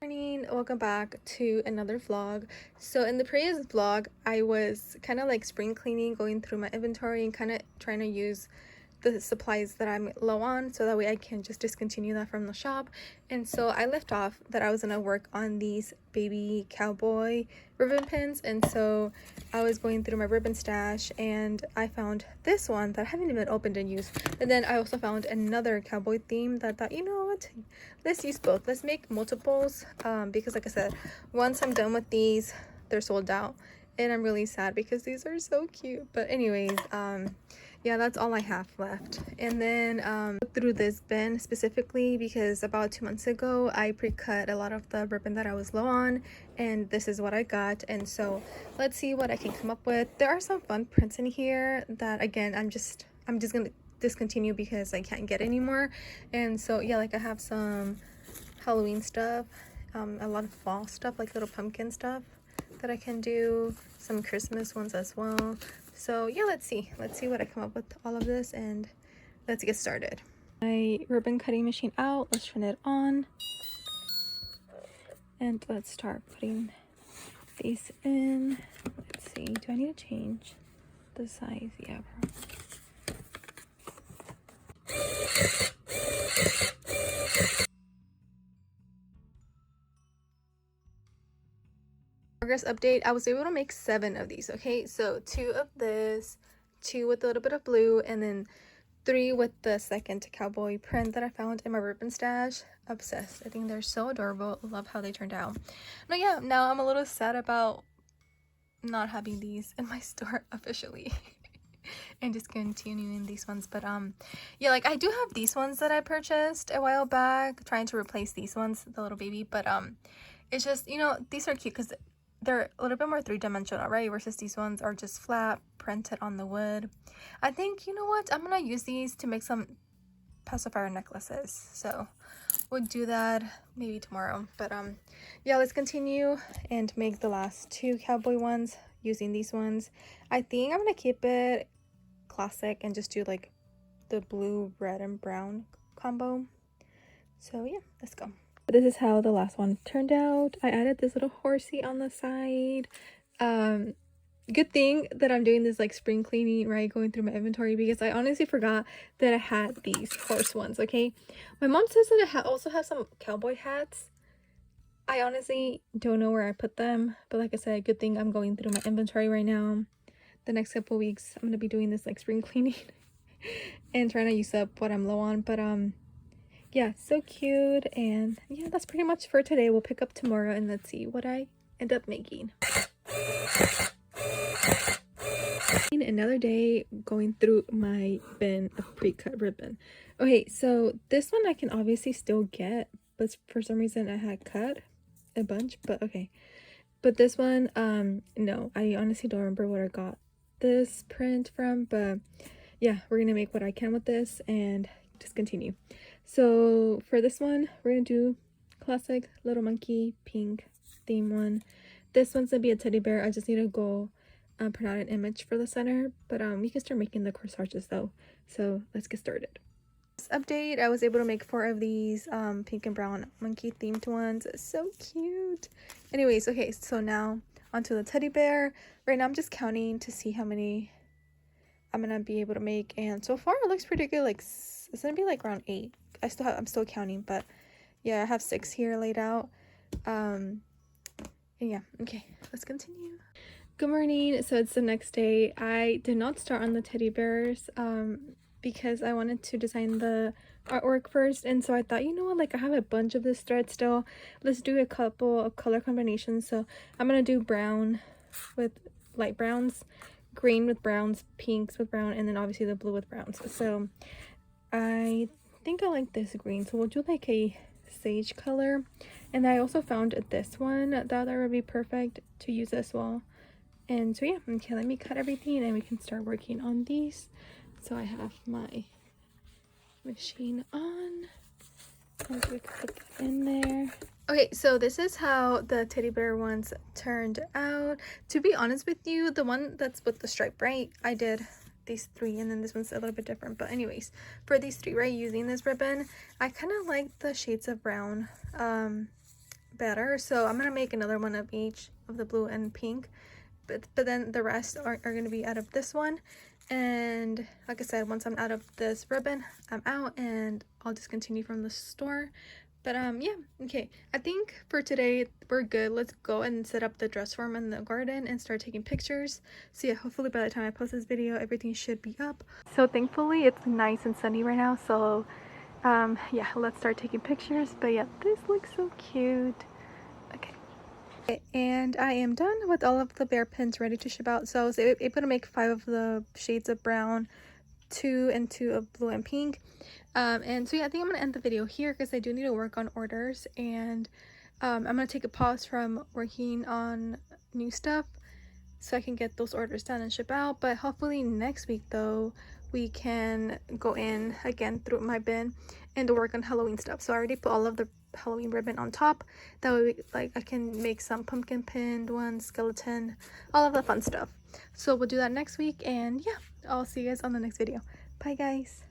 Morning, welcome back to another vlog. So in the previous vlog I was kind of like spring cleaning, going through my inventory and kind of trying to use the supplies that I'm low on so that way I can just discontinue that from the shop. And so I left off that I was gonna work on these baby cowboy ribbon pins, and so I was going through my ribbon stash and I found this one that I haven't even opened and used. And then I also found another cowboy theme that I thought, you know what, let's use both, let's make multiples, because like I said, once I'm done with these they're sold out and I'm really sad because these are so cute. But anyways, yeah, that's all I have left. And then through this bin specifically because about 2 months ago I pre-cut a lot of the ribbon that I was low on, and this is what I got. And so let's see what I can come up with. There are some fun prints in here that again I'm just gonna discontinue because I can't get anymore. And so yeah, like I have some Halloween stuff, a lot of fall stuff like little pumpkin stuff that I can do, some Christmas ones as well. So yeah, let's see what I come up with all of this, and let's get started. My ribbon cutting machine out, let's turn it on and let's start putting these in. Let's see, do I need to change the size? Yeah, progress update. I was able to make 7 of these. Okay, so 2 of this, 2 with a little bit of blue, and then 3 with the second cowboy print that I found in my ribbon stash. Obsessed. I think they're so adorable. Love how they turned out. But yeah, now I'm a little sad about not having these in my store officially and just continuing these ones. But yeah, like I do have these ones that I purchased a while back, trying to replace these ones, the little baby. But it's just, you know, these are cute because they're a little bit more three-dimensional, right? Versus these ones are just flat, printed on the wood. I think, you know what, I'm gonna use these to make some pacifier necklaces. So we'll do that maybe tomorrow. But yeah, let's continue and make the last 2 cowboy ones using these ones. I think I'm gonna keep it classic and just do like the blue, red, and brown combo. So yeah, let's go. This is how the last one turned out. I added this little horsey on the side. Good thing that I'm doing this like spring cleaning, right, going through my inventory, because I honestly forgot that I had these horse ones. Okay, my mom says that I also have some cowboy hats. I honestly don't know where I put them, but like I said, good thing I'm going through my inventory right now. The next couple weeks I'm gonna be doing this like spring cleaning and trying to use up what I'm low on. But yeah, so cute. And yeah, that's pretty much for today. We'll pick up tomorrow and let's see what I end up making. Another day going through my bin of pre-cut ribbon. Okay, so this one I can obviously still get, but for some reason I had cut a bunch. But okay, but this one no, I honestly don't remember where I got this print from. But yeah, we're gonna make what I can with this and just continue. So for this one we're gonna do classic little monkey pink theme one. This one's gonna be a teddy bear. I just need to go print out an image for the center, but we can start making the corsages though. So let's get started. This update, I was able to make 4 of these pink and brown monkey themed ones. So cute. Anyways, okay, so now onto the teddy bear. Right now I'm just counting to see how many I'm gonna be able to make, and so far it looks pretty good. Like it's gonna be like around 8. I'm still counting, but yeah, I have 6 here laid out. And yeah, okay, let's continue. Good morning. So it's the next day. I did not start on the teddy bears because I wanted to design the artwork first, and so I thought, you know what, like I have a bunch of this thread still, let's do a couple of color combinations. So I'm gonna do brown with light browns, green with browns, pinks with brown, and then obviously the blue with browns. So I think I like this green, so we'll do like a sage color. And I also found this one that would be perfect to use as well. And so yeah, okay, let me cut everything and we can start working on these. So I have my machine on. I'll put that in there. Okay, so this is how the teddy bear ones turned out. To be honest with you, the one that's with the stripe, right, I did these 3, and then this one's a little bit different. But anyways, for these 3, right, using this ribbon, I kind of like the shades of brown better. So I'm gonna make another one of each of the blue and pink, but then the rest are gonna be out of this one. And like I said, once I'm out of this ribbon, I'm out, and I'll just continue from the store. But yeah, okay, I think for today we're good. Let's go and set up the dress form in the garden and start taking pictures. So yeah, hopefully by the time I post this video, everything should be up. So thankfully it's nice and sunny right now, so yeah, let's start taking pictures. But yeah, this looks so cute. Okay, and I am done with all of the bear pins ready to ship out. So I was able to make 5 of the shades of brown, 2 and 2 of blue and pink. And so yeah, I think I'm gonna end the video here because I do need to work on orders, and I'm gonna take a pause from working on new stuff so I can get those orders done and ship out. But hopefully next week though, we can go in again through my bin and work on Halloween stuff. So I already put all of the Halloween ribbon on top. That way like I can make some pumpkin pinned ones, skeleton, all of the fun stuff. So we'll do that next week, and yeah, I'll see you guys on the next video. Bye guys.